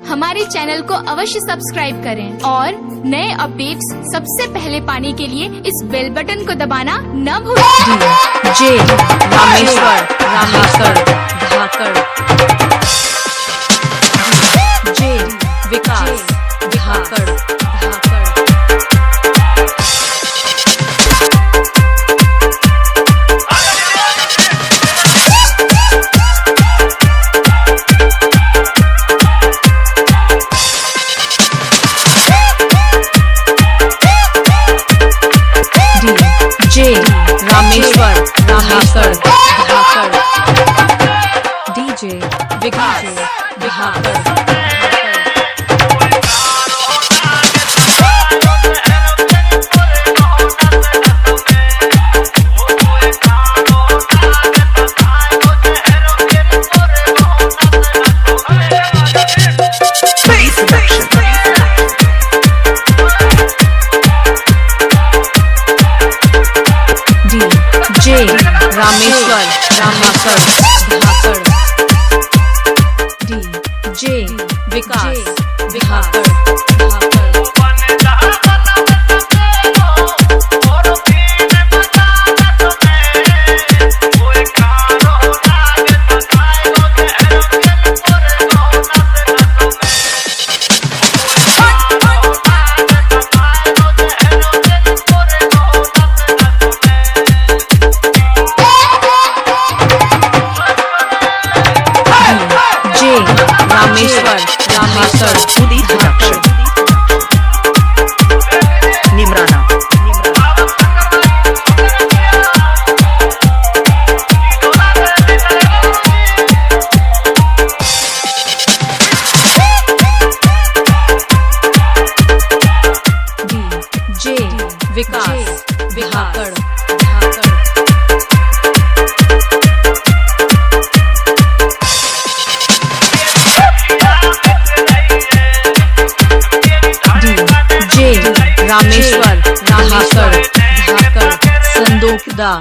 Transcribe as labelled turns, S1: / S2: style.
S1: हमारे चैनल को अवश्य सब्सक्राइब करें और नए अपडेट्स सबसे पहले पाने के लिए इस बेल बटन को दबाना न भूलें।
S2: जे रामेश्वर धाकड़ जे विकास धाकड़ जे रामेश्वर धाकड़ डीजे विकास धाकड़ जे रामेश्वर धाकड़ जे विकास धाकड़ रामेश्वर उदित प्रोडक्शन निमराना जे विकास धाकड़ रामेश्वर धाकड़ संदोकदा